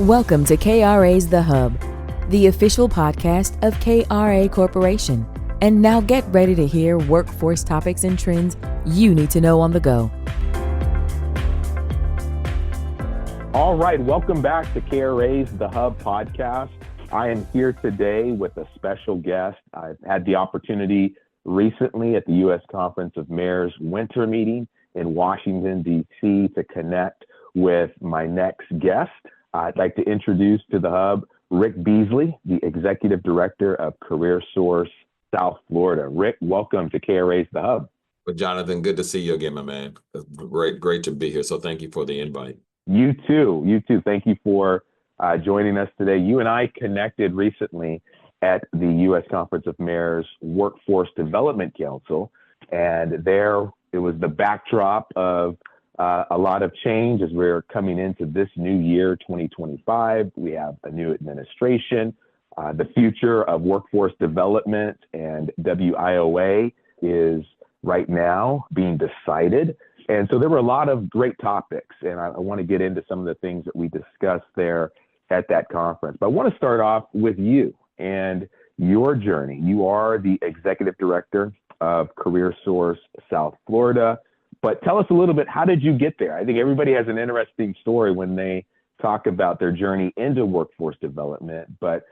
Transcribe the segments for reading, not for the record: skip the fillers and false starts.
Welcome to KRA's The Hub, the official podcast of KRA Corporation. And now get ready to hear workforce topics and trends you need to know on the go. All right, welcome back to KRA's The Hub podcast. I am here today with a special guest. I've had the opportunity recently at the U.S. Conference of Mayors winter meeting in Washington, D.C. to connect with my next guest. I'd like to introduce to the Hub Rick Beasley, the Executive Director of CareerSource South Florida. Rick, welcome to KRA's The Hub. Well, Jonathan, good to see you again, my man. Great to be here. So thank you for the invite. You too. Thank you for joining us today. You and I connected recently at the U.S. Conference of Mayors Workforce Development Council, and there it was the backdrop of a lot of change as we're coming into this new year, 2025. We have a new administration. The future of workforce development and WIOA is right now being decided. And so there were a lot of great topics, and I want to get into some of the things that we discussed there at that conference. But I want to start off with you and your journey. You are the Executive Director of CareerSource South Florida. But tell us a little bit, how did you get there? I think everybody has an interesting story when they talk about their journey into workforce development, but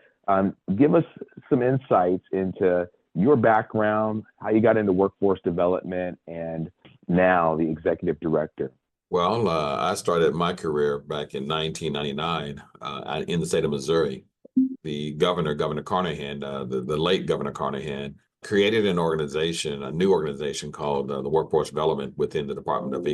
give us some insights into your background, how you got into workforce development, and now the Executive Director. Well, I started my career back in 1999 in the state of Missouri. The Governor Carnahan, the late Governor Carnahan, created a new organization called the Workforce Development within the Department of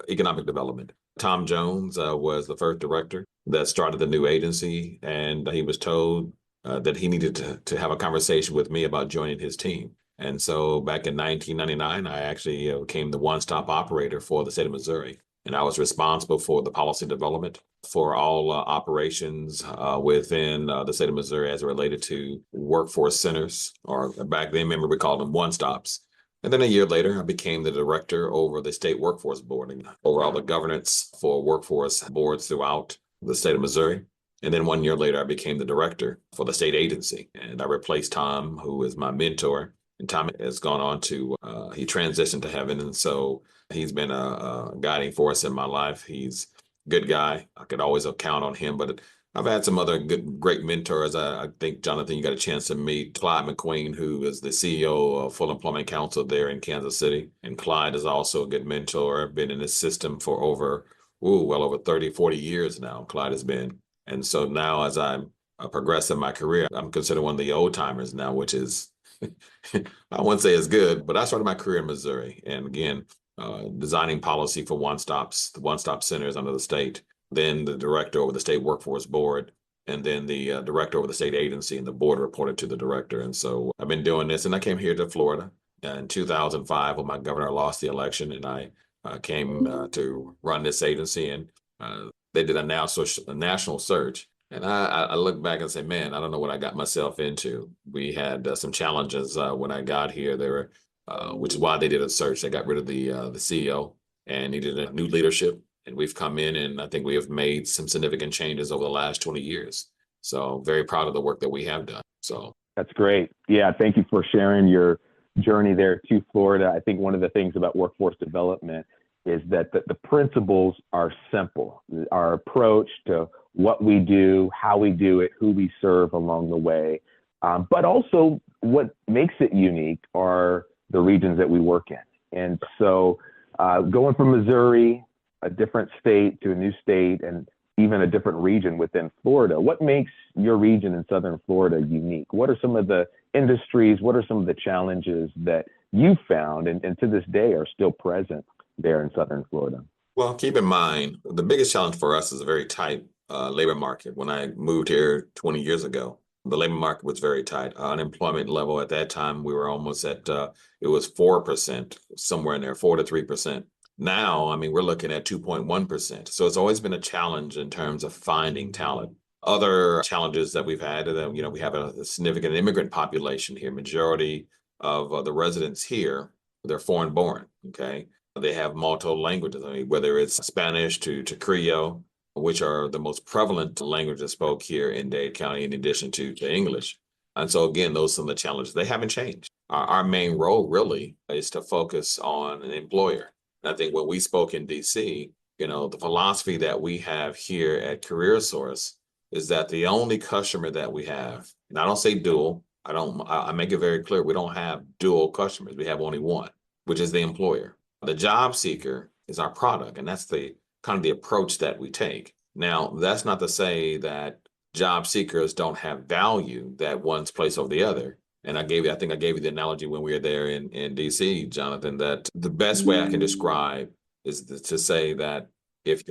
Economic Development. Tom Jones was the first director that started the new agency, and he was told that he needed to have a conversation with me about joining his team. And so back in 1999, I actually became the one-stop operator for the state of Missouri. And I was responsible for the policy development for all operations within the state of Missouri as it related to workforce centers, or back then, remember, we called them one-stops. And then a year later, I became the director over the state workforce board and over all the governance for workforce boards throughout the state of Missouri. And then 1 year later, I became the director for the state agency. And I replaced Tom, who is my mentor. And Tom has gone on to, he transitioned to heaven. And so he's been a guiding force in my life. He's a good guy. I could always count on him. But I've had some other great mentors. I think, Jonathan, you got a chance to meet Clyde McQueen, who is the CEO of Full Employment Council there in Kansas City. And Clyde is also a good mentor. I've been in this system for well over 30, 40 years now, Clyde has been. And so now as I'm progressing my career, I'm considered one of the old timers now, which is, I wouldn't say it's good, but I started my career in Missouri. And again, designing policy for the one-stop centers under the state, then the director over the state workforce board, and then the director over the state agency, and the board reported to the director. And so I've been doing this, and I came here to Florida in 2005 when my governor lost the election, and I came to run this agency, and they did a national search. And I look back and say, man, I don't know what I got myself into. We had some challenges when I got here. They were, which is why they did a search. They got rid of the CEO and needed a new leadership. And we've come in, and I think we have made some significant changes over the last 20 years. So very proud of the work that we have done. So that's great. Yeah, thank you for sharing your journey there to Florida. I think one of the things about workforce development is that the principles are simple. Our approach to what we do, how we do it, who we serve along the way. But also what makes it unique are the regions that we work in. And so going from Missouri, a different state, to a new state, and even a different region within Florida, what makes your region in Southern Florida unique? What are some of the industries? What are some of the challenges that you found and to this day are still present there in Southern Florida? Well, keep in mind, the biggest challenge for us is a very tight labor market. When I moved here 20 years ago, the labor market was very tight. Unemployment level at that time, we were almost at, it was 4%, somewhere in there, 4 to 3%. Now, I mean, we're looking at 2.1%. So it's always been a challenge in terms of finding talent. Other challenges that we've had, we have a significant immigrant population here. Majority of the residents here, they're foreign born, okay? They have multiple languages, I mean, whether it's Spanish to Creole, which are the most prevalent languages spoke here in Dade County, in addition to English. And so again, those are some of the challenges. They haven't changed. Our main role really is to focus on an employer. And I think when we spoke in DC, the philosophy that we have here at CareerSource is that the only customer that we have, and I don't say dual, I make it very clear, we don't have dual customers. We have only one, which is the employer. The job seeker is our product, and that's the kind of the approach that we take. Now, that's not to say that job seekers don't have value that one's place over the other. And I think I gave you the analogy when we were there in DC, Jonathan, that the best way I can describe is to say that if,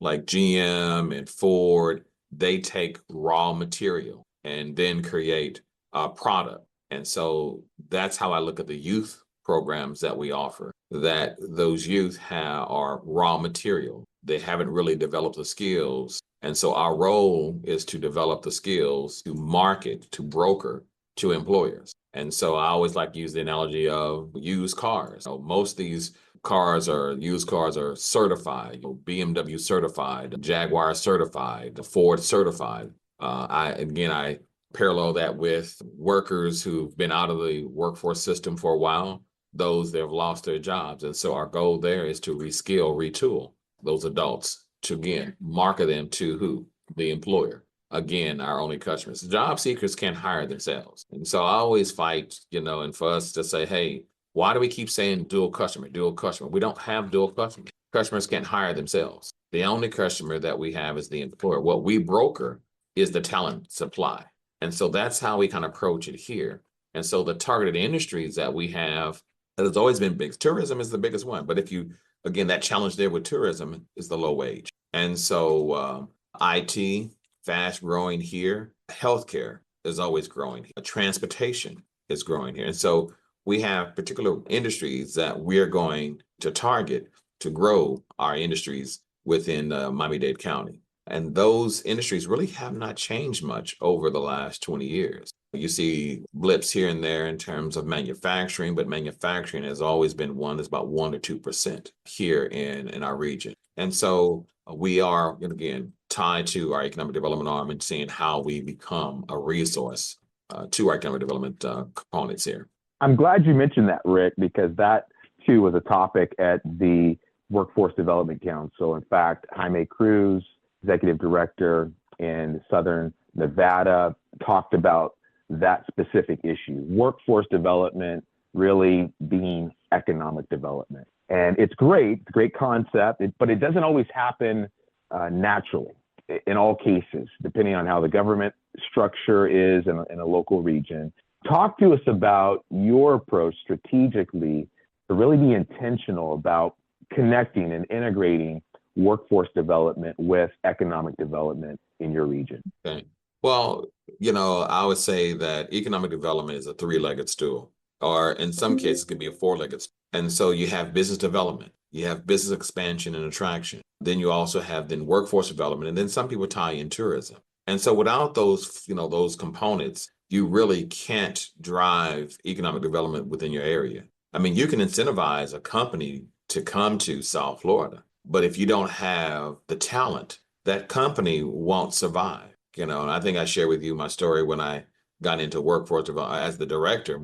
like GM and Ford, they take raw material and then create a product. And so that's how I look at the youth programs that we offer, that those youth are raw material. They haven't really developed the skills. And so our role is to develop the skills to market, to broker to employers. And so I always like to use the analogy of used cars. Most of these used cars are certified, BMW certified, Jaguar certified, Ford certified. I parallel that with workers who've been out of the workforce system for a while, those that have lost their jobs. And so our goal there is to reskill, retool those adults to, again, market them to who? The employer. Again, our only customers. Job seekers can't hire themselves. And so I always fight, and for us to say, hey, why do we keep saying dual customer, dual customer? We don't have dual customers. Customers can't hire themselves. The only customer that we have is the employer. What we broker is the talent supply. And so that's how we kind of approach it here. And so the targeted industries that we have, that has always been big. Tourism is the biggest one. But again, that challenge there with tourism is the low wage. And so IT, fast growing here. Healthcare is always growing. Transportation is growing here. And so we have particular industries that we're going to target to grow our industries within Miami-Dade County. And those industries really have not changed much over the last 20 years. You see blips here and there in terms of manufacturing, but manufacturing has always been that's about 1 or 2% here in our region. And so we are, again, tied to our economic development arm and seeing how we become a resource to our economic development components here. I'm glad you mentioned that, Rick, because that too was a topic at the Workforce Development Council. In fact, Jaime Cruz, executive director in Southern Nevada, talked about that specific issue, workforce development really being economic development. And it's great, it's a great concept, but it doesn't always happen naturally in all cases, depending on how the government structure is in a local region. Talk to us about your approach strategically to really be intentional about connecting and integrating workforce development with economic development in your region. Okay. Well, I would say that economic development is a three-legged stool, or in some cases, it can be a four-legged stool. And so you have business development, you have business expansion and attraction. Then you also have workforce development, and then some people tie in tourism. And so without those, those components, you really can't drive economic development within your area. I mean, you can incentivize a company to come to South Florida, but if you don't have the talent, that company won't survive. And I think I shared with you my story when I got into workforce development as the director.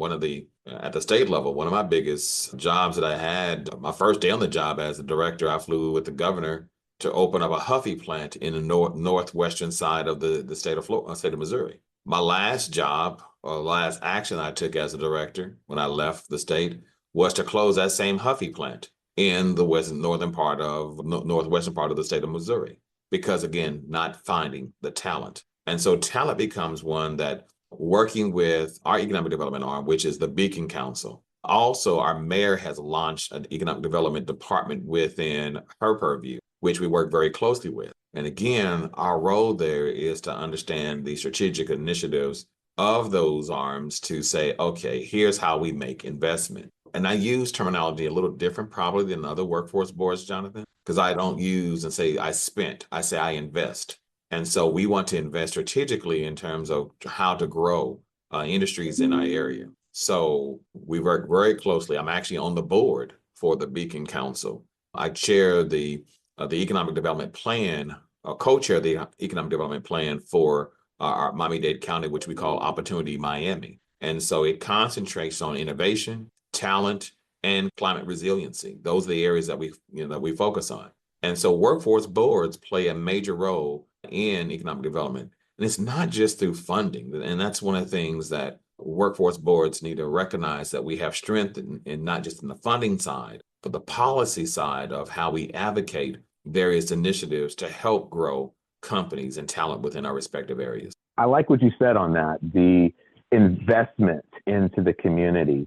At the state level, one of my biggest jobs that I had, my first day on the job as the director, I flew with the governor to open up a Huffy plant in the northwestern side of the state of Missouri. My last job, or last action I took as a director when I left the state, was to close that same Huffy plant in the northwestern part of the state of Missouri, because again, not finding the talent. And so talent becomes one that, working with our economic development arm, which is the Beacon Council. Also, our mayor has launched an economic development department within her purview, which we work very closely with. And again, our role there is to understand the strategic initiatives of those arms to say, okay, here's how we make investment. And I use terminology a little different probably than other workforce boards, Jonathan, because I don't use and say I spent, I say I invest. And so we want to invest strategically in terms of how to grow industries in our area. So we work very closely. I'm actually on the board for the Beacon Council. I chair the economic development plan co-chair the economic development plan for our Miami-Dade County, which we call Opportunity Miami. And so it concentrates on innovation, talent, and climate resiliency. Those are the areas that we focus on. And so workforce boards play a major role in economic development. And it's not just through funding. And that's one of the things that workforce boards need to recognize, that we have strength in not just in the funding side, but the policy side of how we advocate various initiatives to help grow companies and talent within our respective areas. I like what you said on that, the investment into the community.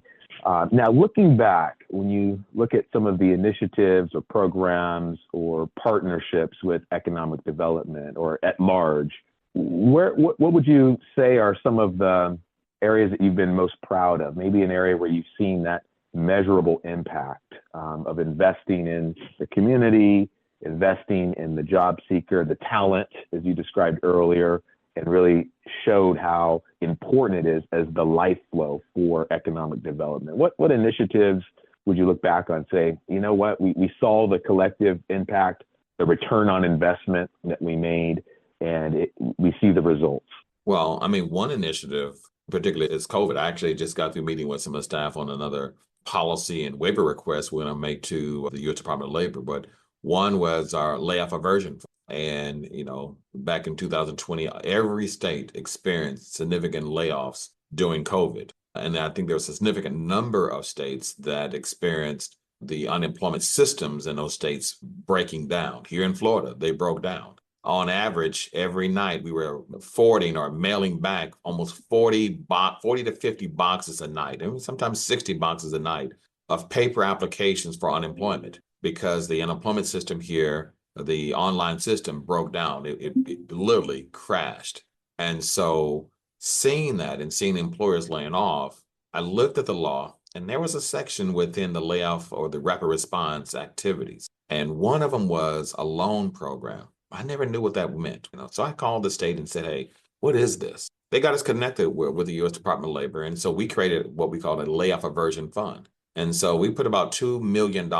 Now, looking back, when you look at some of the initiatives or programs or partnerships with economic development or at large, what would you say are some of the areas that you've been most proud of? Maybe an area where you've seen that measurable impact of investing in the community, investing in the job seeker, the talent, as you described earlier, and really showed how important it is as the life flow for economic development. What initiatives would you look back on, say, you know what, we saw the collective impact, the return on investment that we made, and we see the results? Well, I mean, one initiative, particularly is COVID. I actually just got through meeting with some of the staff on another policy and waiver request we're going to make to the U.S. Department of Labor. But one was our layoff aversion. And, back in 2020, every state experienced significant layoffs during COVID. And I think there was a significant number of states that experienced the unemployment systems in those states breaking down. Here in Florida, they broke down. On average, every night we were forwarding or mailing back almost 40 to 50 boxes a night, and sometimes 60 boxes a night of paper applications for unemployment, because the unemployment system here, the online system, broke down. It literally crashed. And so seeing that and seeing employers laying off, I looked at the law, and there was a section within the layoff or the rapid response activities. And one of them was a loan program. I never knew what that meant. So I called the state and said, hey, what is this? They got us connected with the U.S. Department of Labor. And so we created what we call a layoff aversion fund. And so we put about $2 million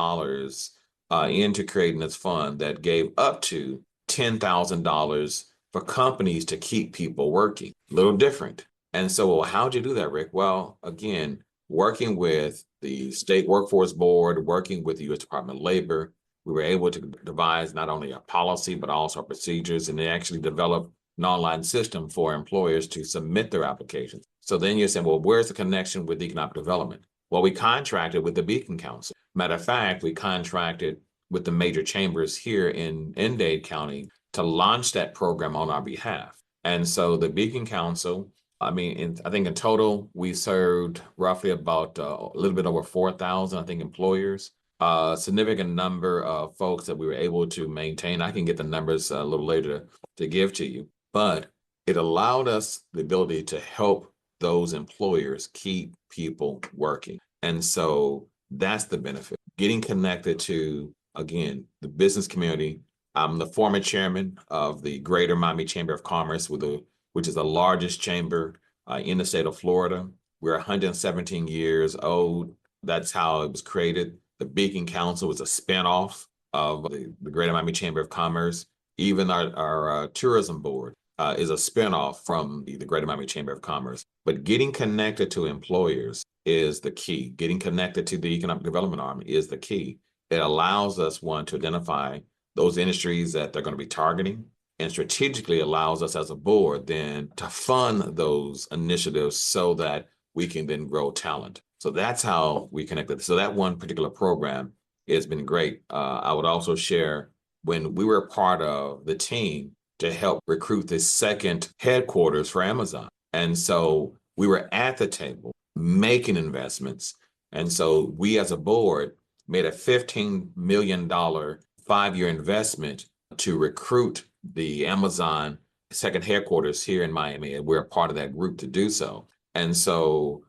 into creating this fund that gave up to $10,000 for companies to keep people working. A little different. And so, well, how'd you do that, Rick? Well, again, working with the State Workforce Board, working with the U.S. Department of Labor, we were able to devise not only a policy, but also procedures, and they actually developed an online system for employers to submit their applications. So then you're saying, well, where's the connection with economic development? Well, we contracted with the Beacon Council. Matter of fact, we contracted with the major chambers here in Dade County to launch that program on our behalf. And so the Beacon Council, I think in total, we served roughly about a little bit over 4,000, employers. A significant number of folks that we were able to maintain. I can get the numbers a little later to give to you, but it allowed us the ability to help those employers keep people working. And so that's the benefit. Getting connected to, again, the business community. I'm the former chairman of the Greater Miami Chamber of Commerce, which is the largest chamber in the state of Florida. We're 117 years old. That's how it was created. The Beacon Council was a spinoff of the Greater Miami Chamber of Commerce. Even our tourism board is a spinoff from the Greater Miami Chamber of Commerce. But getting connected to employers is the key. Getting connected to the economic development arm is the key. It allows us, one, to identify those industries that they're going to be targeting, and strategically allows us as a board then to fund those initiatives so that we can then grow talent. So that's how we connected. So that one particular program has been great. I would also share when we were part of the team to help recruit the second headquarters for Amazon. And so we were at the table making investments. And so we as a board made a $15 million 5-year investment to recruit the Amazon second headquarters here in Miami. And we're a part of that group to do so. And so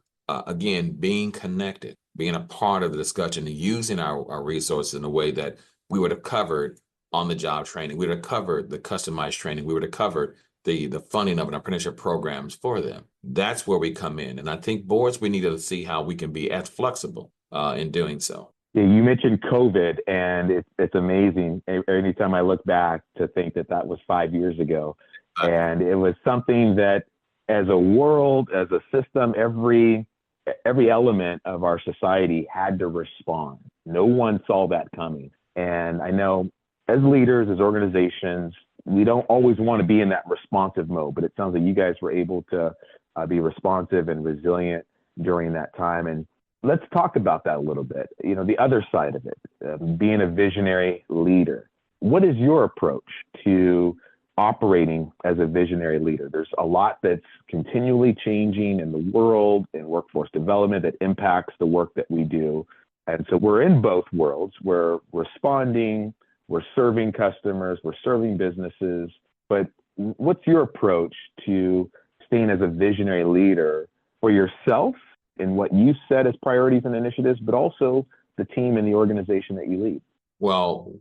again, being connected, being a part of the discussion, and using our resources in a way that we would have covered on-the-job training, we would have covered the customized training, we would have covered the funding of an apprenticeship programs for them. That's where we come in. And I think boards, we need to see how we can be as flexible in doing so. Yeah, you mentioned COVID, and it's amazing. Anytime I look back to think that that was 5 years ago, and it was something that, as a world, as a system, every element of our society had to respond. No one saw that coming, and I know as leaders, as organizations, we don't always want to be in that responsive mode, but it sounds like you guys were able to be responsive and resilient during that time. And let's talk about that a little bit. You know, the other side of it, being a visionary leader. What is your approach to operating as a visionary leader? There's a lot that's continually changing in the world, in workforce development, that impacts the work that we do. And so we're in both worlds. We're responding, we're serving customers, we're serving businesses. But what's your approach to staying as a visionary leader for yourself in what you set as priorities and initiatives, but also the team and the organization that you lead? Well,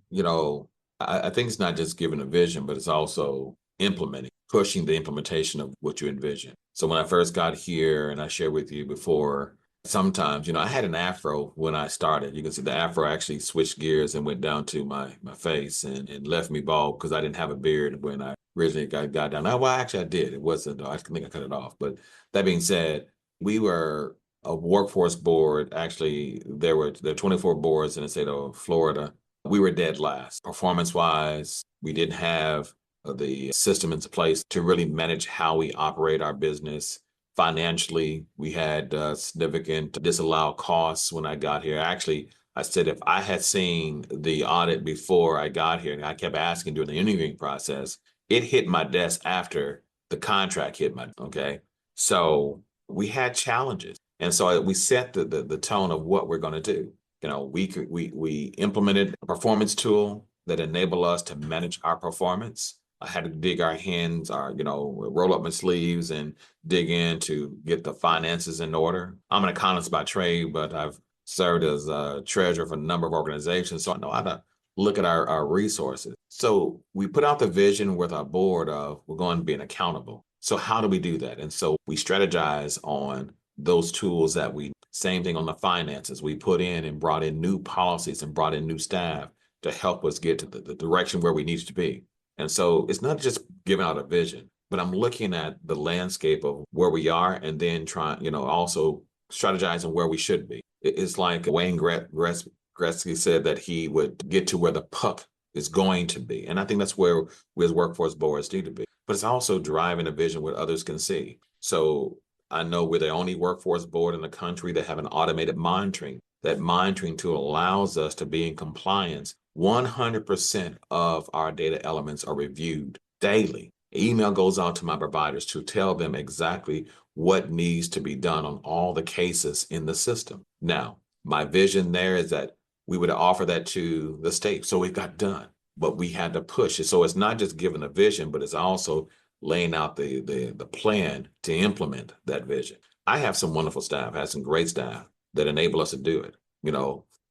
I think it's not just giving a vision, but it's also implementing, pushing the implementation of what you envision. So when I first got here, and I shared with you before, sometimes, I had an afro when I started. You can see the afro actually switched gears and went down to my face and left me bald because I didn't have a beard when I originally got down. Now, well, actually, I did. It wasn't, I think I cut it off. But that being said, we were a workforce board. Actually, there are 24 boards in the state of Florida. We were dead last. Performance-wise, we didn't have the system in place to really manage how we operate our business. Financially, we had significant disallowed costs when I got here. Actually, I said if I had seen the audit before I got here, and I kept asking during the interviewing process, it hit my desk after the contract hit okay? So we had challenges. And so we set the tone of what we're going to do. We implemented a performance tool that enabled us to manage our performance. I had to dig our hands, roll up my sleeves and dig in to get the finances in order. I'm an economist by trade, but I've served as a treasurer for a number of organizations, so I know how to look at our resources. So we put out the vision with our board of we're going to be accountable. So how do we do that? And so we strategize on those tools that same thing on the finances. We put in and brought in new policies and brought in new staff to help us get to the direction where we need to be. And so it's not just giving out a vision, but I'm looking at the landscape of where we are and then trying, also strategizing where we should be. It's like Wayne Gretzky said that he would get to where the puck is going to be. And I think that's where we as workforce boards need to be. But it's also driving a vision where others can see. So I know we're the only workforce board in the country that have an automated monitoring. That monitoring tool allows us to be in compliance. 100% of our data elements are reviewed daily. Email goes out to my providers to tell them exactly what needs to be done on all the cases in the system. Now, my vision there is that we would offer that to the state. So it got done, but we had to push it. So it's not just giving a vision, but it's also laying out the plan to implement that vision. I have some wonderful staff, I have some great staff that enable us to do it.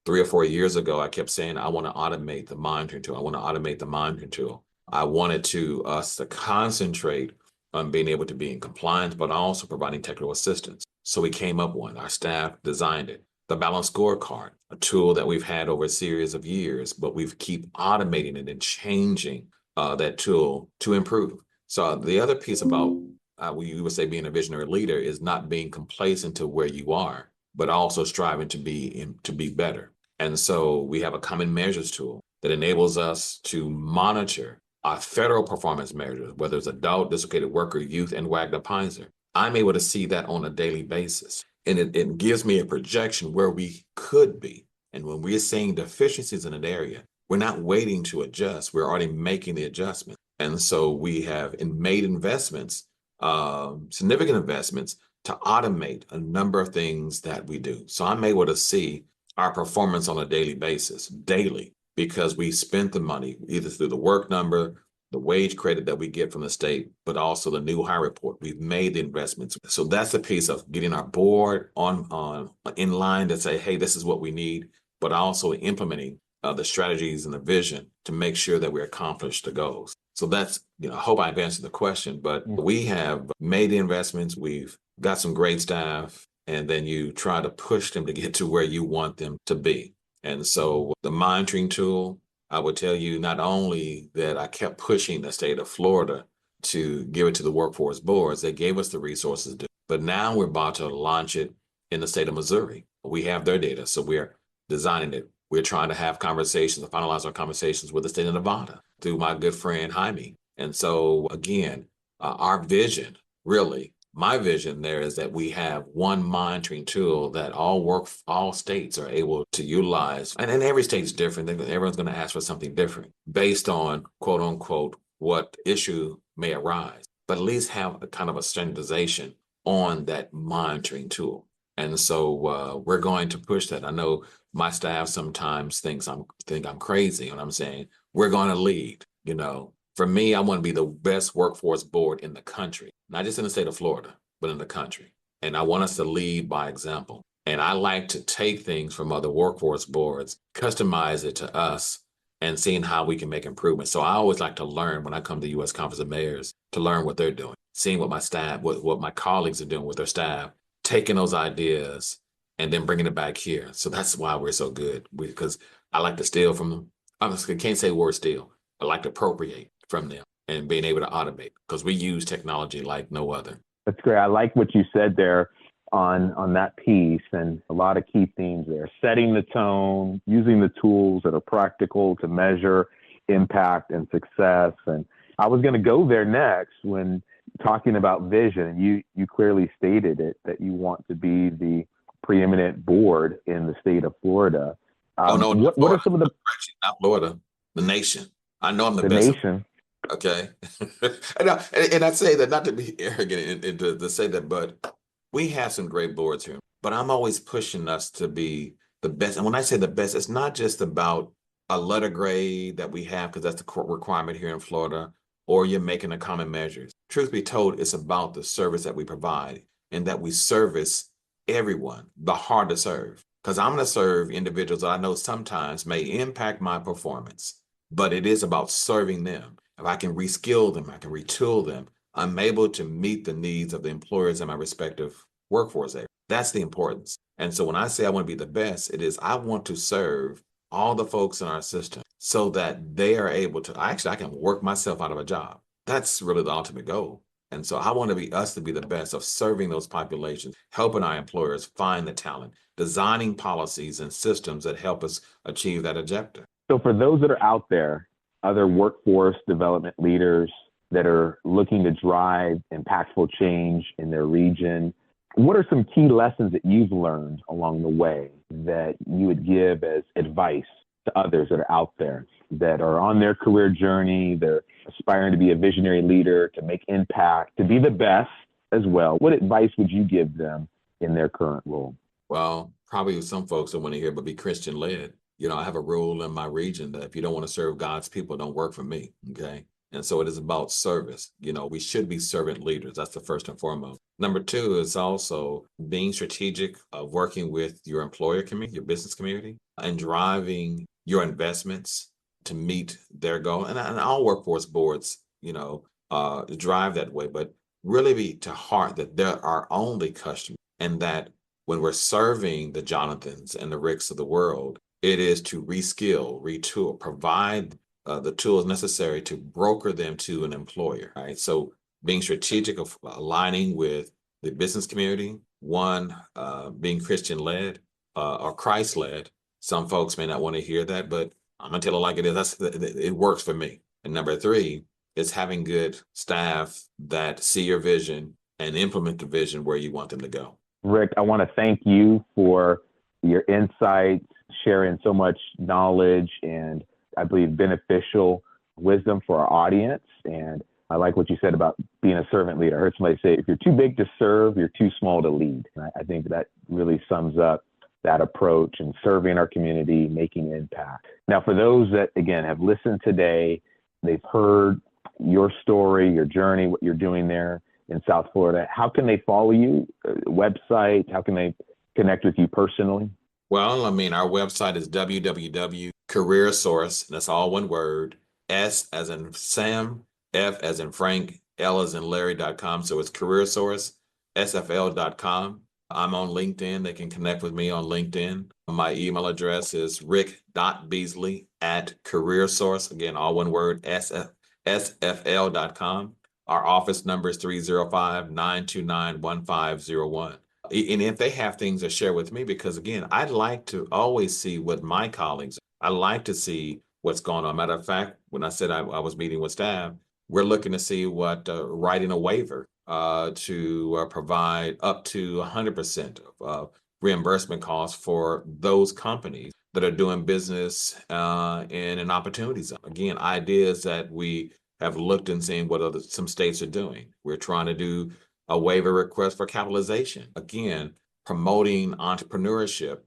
3 or 4 years ago, I kept saying, I want to automate the monitoring tool. I want to automate the monitoring tool. I wanted us to concentrate on being able to be in compliance, but also providing technical assistance. So we came up with one. Our staff designed it. The Balanced Scorecard, a tool that we've had over a series of years, but we've keep automating it and changing that tool to improve. So the other piece about you would say being a visionary leader is not being complacent to where you are, but also striving to be better. And so we have a common measures tool that enables us to monitor our federal performance measures, whether it's adult, dislocated worker, youth, and Wagner Pfizer. I'm able to see that on a daily basis. And it gives me a projection where we could be. And when we're seeing deficiencies in an area, we're not waiting to adjust. We're already making the adjustment. And so we have made investments, significant investments, to automate a number of things that we do. So I'm able to see our performance on a daily basis, because we spent the money either through the work number, the wage credit that we get from the state, but also the new hire report. We've made the investments. So that's the piece of getting our board in line to say, hey, this is what we need, but also implementing the strategies and the vision to make sure that we accomplish the goals. So that's, I hope I've answered the question, but we have made the investments. We've got some great staff, and then you try to push them to get to where you want them to be. And so the monitoring tool, I would tell you not only that I kept pushing the state of Florida to give it to the workforce boards, they gave us the resources, but now we're about to launch it in the state of Missouri. We have their data, so we're designing it. We're trying to have conversations, to finalize our conversations with the state of Nevada through my good friend Jaime. And so again, our vision, really, my vision there is that we have one monitoring tool that all states are able to utilize. And every state's different. Everyone's going to ask for something different based on, quote unquote, what issue may arise, but at least have a kind of a standardization on that monitoring tool. And so we're going to push that. I know my staff sometimes think I'm crazy when I'm saying we're going to lead. For me, I want to be the best workforce board in the country, not just in the state of Florida, but in the country. And I want us to lead by example. And I like to take things from other workforce boards, customize it to us, and seeing how we can make improvements. So I always like to learn when I come to the U.S. Conference of Mayors, to learn what they're doing, seeing what my staff, what my colleagues are doing with their staff, taking those ideas and then bringing it back here. So that's why we're so good, because I like to steal from them. I can't say word steal. I like to appropriate from them and being able to automate, because we use technology like no other. That's great. I like what you said there on that piece, and a lot of key themes there. Setting the tone, using the tools that are practical to measure impact and success. And I was going to go there next when talking about vision. You clearly stated it, that you want to be the preeminent board in the state of Florida. What are some of the... Actually, not Florida, the nation. I know I'm the best. The nation. Okay. and I say that not to be arrogant and to say that, but we have some great boards here. But I'm always pushing us to be the best. And when I say the best, it's not just about a letter grade that we have, because that's the requirement here in Florida, or you're making a common measures. Truth be told, it's about the service that we provide and that we service everyone, the hard to serve. Because I'm going to serve individuals that I know sometimes may impact my performance, but it is about serving them. If I can reskill them, I can retool them, I'm able to meet the needs of the employers in my respective workforce area. That's the importance. And so when I say I want to be the best, it is I want to serve all the folks in our system so that they are able to, I can work myself out of a job. That's really the ultimate goal. And so I want us to be the best of serving those populations, helping our employers find the talent, designing policies and systems that help us achieve that objective. So for those that are out there, other workforce development leaders that are looking to drive impactful change in their region, what are some key lessons that you've learned along the way that you would give as advice to others that are out there that are on their career journey, they're aspiring to be a visionary leader, to make impact, to be the best as well? What advice would you give them in their current role? Well, probably some folks don't want to hear, but be Christian led. I have a rule in my region that if you don't want to serve God's people, don't work for me. Okay. And so it is about service. We should be servant leaders. That's the first and foremost. Number two is also being strategic of working with your employer community, your business community, and driving your investments to meet their goal. And all workforce boards, drive that way, but really be to heart that they're our only customer, and that when we're serving the Jonathans and the Ricks of the world, it is to reskill, retool, provide the tools necessary to broker them to an employer, right? So being strategic of aligning with the business community, being Christian-led or Christ-led. Some folks may not want to hear that, but I'm going to tell it like it is. It works for me. And number three is having good staff that see your vision and implement the vision where you want them to go. Rick, I want to thank you for your insights, sharing so much knowledge and, I believe, beneficial wisdom for our audience. And I like what you said about being a servant leader. I heard somebody say, if you're too big to serve, you're too small to lead. And I think that really sums up that approach and serving our community, making impact. Now, for those that, again, have listened today, they've heard your story, your journey, what you're doing there in South Florida, how can they follow you? Website? How can they connect with you personally? Well, our website is www.CareerSource, that's all one word, S as in Sam, F as in Frank, L as in Larry.com. So it's CareerSource, SFL.com. I'm on LinkedIn. They can connect with me on LinkedIn. My email address is rick.beasley@CareerSource. Again, all one word, sfl.com. Our office number is 305-929-1501. And if they have things to share with me, because again, I'd like to always see what my colleagues, I like to see what's going on. Matter of fact, when I said I was meeting with staff, we're looking to see what writing a waiver to provide up to 100% of reimbursement costs for those companies that are doing business in an opportunity zone. Again, ideas that we have looked and seen what some states are doing. We're trying to do a waiver request for capitalization. Again, promoting entrepreneurship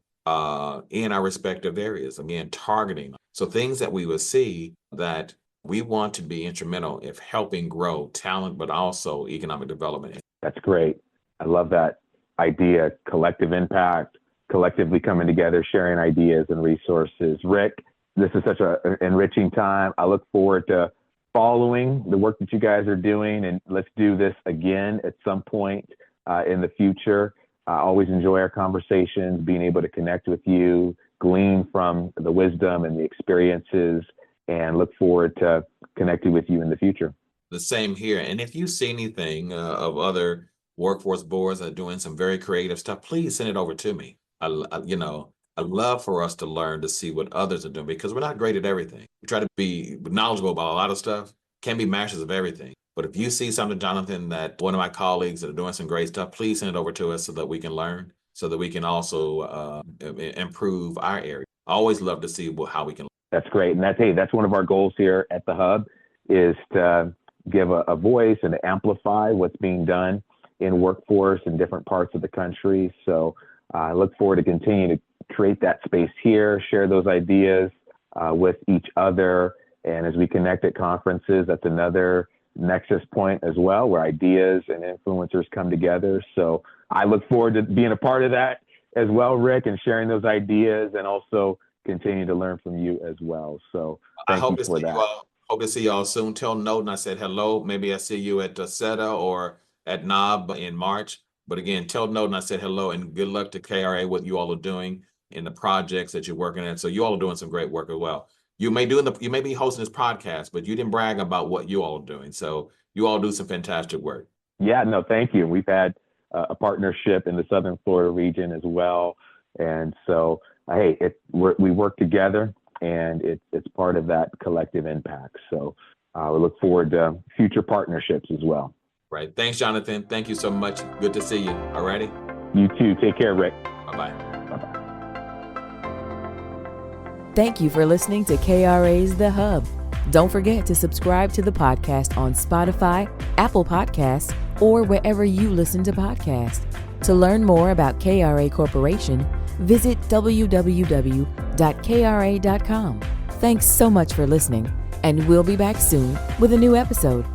in our respective areas. Again, targeting. So things that we will see that we want to be instrumental in helping grow talent, but also economic development. That's great. I love that idea, collective impact, collectively coming together, sharing ideas and resources. Rick, this is such an enriching time. I look forward to following the work that you guys are doing, and let's do this again at some point in the future. I always enjoy our conversations, being able to connect with you, glean from the wisdom and the experiences, and look forward to connecting with you in the future. The same here. And if you see anything of other workforce boards that are doing some very creative stuff, please send it over to me. I love for us to learn to see what others are doing, because we're not great at everything. We try to be knowledgeable about a lot of stuff, can't be masters of everything. But if you see something, Jonathan, that one of my colleagues that are doing some great stuff, please send it over to us so that we can learn, so that we can also improve our area. I always love to see how we can. That's great. And that's one of our goals here at the Hub, is to give a voice and to amplify what's being done in workforce in different parts of the country. So I look forward to continuing to create that space here, share those ideas with each other. And as we connect at conferences, that's another nexus point as well, where ideas and influencers come together. So I look forward to being a part of that as well, Rick, and sharing those ideas, and also continue to learn from you as well. So thank you for that. Hope to see you all soon. Tell Note I said hello. Maybe I see you at SETA or at NOB in March. But again, tell Note I said hello, and good luck to KRA, what you all are doing in the projects that you're working at. So you all are doing some great work as well. You may be hosting this podcast, but you didn't brag about what you all are doing. So you all do some fantastic work. Yeah, no, thank you. We've had a partnership in the Southern Florida region as well. And so, hey, we work together, and it's part of that collective impact. So we look forward to future partnerships as well. Right. Thanks, Jonathan. Thank you so much. Good to see you. All righty. You too. Take care, Rick. Bye-bye. Bye-bye. Thank you for listening to KRA's The Hub. Don't forget to subscribe to the podcast on Spotify, Apple Podcasts, or wherever you listen to podcasts. To learn more about KRA Corporation, visit www.kra.com. Thanks so much for listening, and we'll be back soon with a new episode.